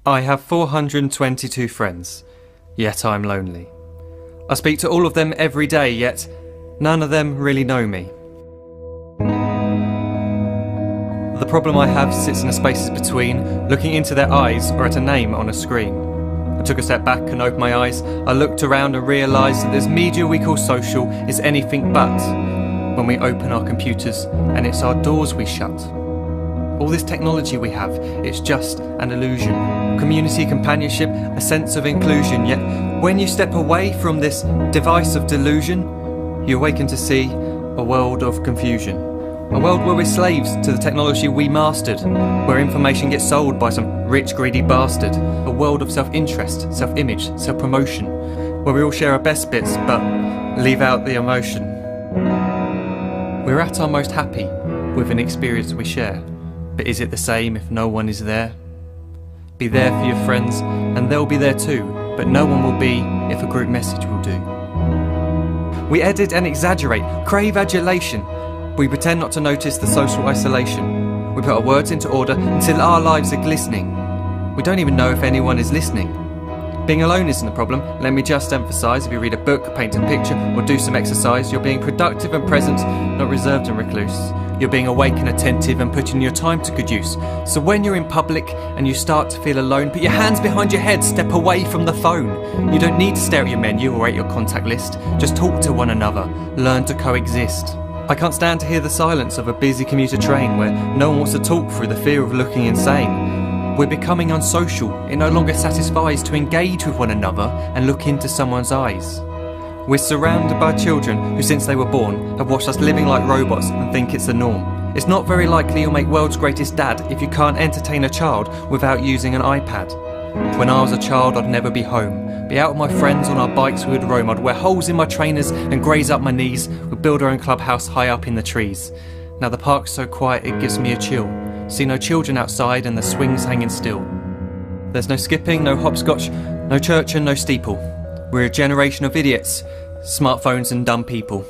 I have 422 friends, yet I'm lonely. I speak to all of them every day, yet none of them really know me. The problem I have sits in the spaces between looking into their eyes or at a name on a screen. I took a step back and opened my eyes. I looked around and realised that this media we call social is anything but when we open our computers and it's our doors we shut. All this technology we have, it's just an illusion. Community, companionship, a sense of inclusion. Yet when you step away from this device of delusion, you awaken to see a world of confusion. A world where we're slaves to the technology we mastered, where information gets sold by some rich, greedy bastard. A world of self-interest, self-image, self-promotion, where we all share our best bits but leave out the emotion. We're at our most happy with an experience we share. But is it the same if no one is there? Be there for your friends and they'll be there too, but no one will be if a group message will do. We edit and exaggerate, crave adulation. We pretend not to notice the social isolation. We put our words into order until our lives are glistening. We don't even know if anyone is listening. Being alone isn't the problem. Let me just emphasise, if you read a book, paint a picture or do some exercise, you're being productive and present, not reserved and recluse. You're being awake and attentive and putting your time to good use. So when you're in public and you start to feel alone, put your hands behind your head, step away from the phone. You don't need to stare at your menu or at your contact list. Just talk to one another, learn to coexist. I can't stand to hear the silence of a busy commuter train where no one wants to talk through the fear of looking insane. We're becoming unsocial. It no longer satisfies to engage with one another and look into someone's eyes. We're surrounded by children who, since they were born, have watched us living like robots and think it's the norm. It's not very likely you'll make world's greatest dad if you can't entertain a child without using an iPad. When I was a child, I'd never be home. Be out with my friends on our bikes, we would roam. I'd wear holes in my trainers and graze up my knees. We'd build our own clubhouse high up in the trees. Now the park's so quiet it gives me a chill. See no children outside and the swings hanging still. There's no skipping, no hopscotch, no church and no steeple. We're a generation of idiots, smartphones and dumb people.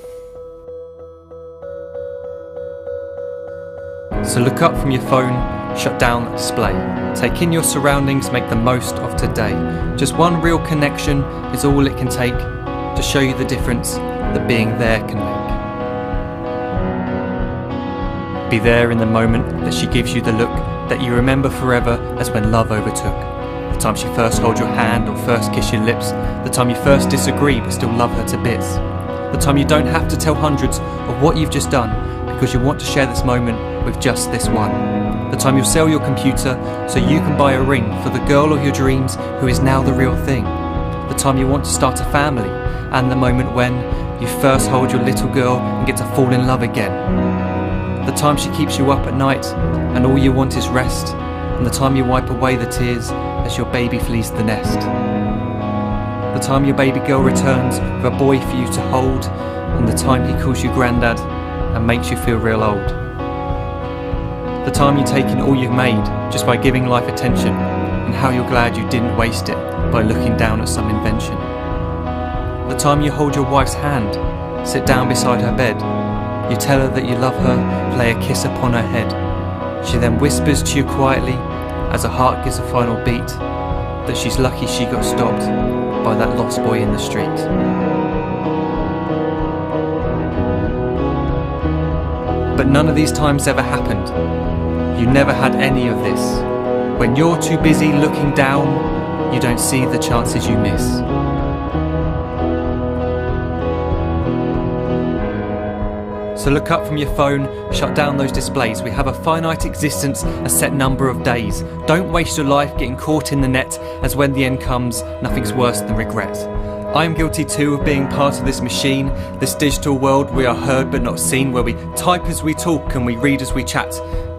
So look up from your phone, shut down the display. Take in your surroundings, make the most of today. Just one real connection is all it can take to show you the difference that being there can make. Be there in the moment that she gives you the look that you remember forever as when love overtook. The time she first holds your hand or first kiss your lips. The time you first disagree but still love her to bits. The time you don't have to tell hundreds of what you've just done because you want to share this moment with just this one. The time you'll sell your computer so you can buy a ring for the girl of your dreams who is now the real thing. The time you want to start a family and the moment when you first hold your little girl and get to fall in love again. The time she keeps you up at night and all you want is rest, and the time you wipe away the tears as your baby flees the nest. The time your baby girl returns with a boy for you to hold, and the time he calls you granddad and makes you feel real old. The time you take in all you've made just by giving life attention, and how you're glad you didn't waste it by looking down at some invention. The time you hold your wife's hand, sit down beside her bed, you tell her that you love her, lay a kiss upon her head. She then whispers to you quietly, as her heart gives a final beat, that she's lucky she got stopped by that lost boy in the street. But none of these times ever happened. You never had any of this. When you're too busy looking down, you don't see the chances you miss. So look up from your phone, shut down those displays. We have a finite existence, a set number of days. Don't waste your life getting caught in the net, as when the end comes, nothing's worse than regret. I'm guilty too of being part of this machine, this digital world we are heard but not seen, where we type as we talk and we read as we chat,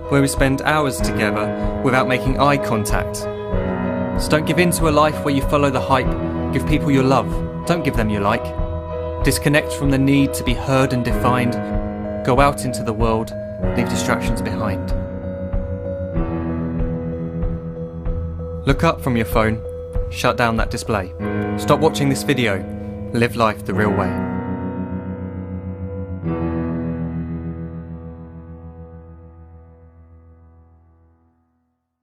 where we spend hours together without making eye contact. So don't give in to a life where you follow the hype. Give people your love, don't give them your like. Disconnect from the need to be heard and defined. Go out into the world, leave distractions behind. Look up from your phone, shut down that display. Stop watching this video, live life the real way.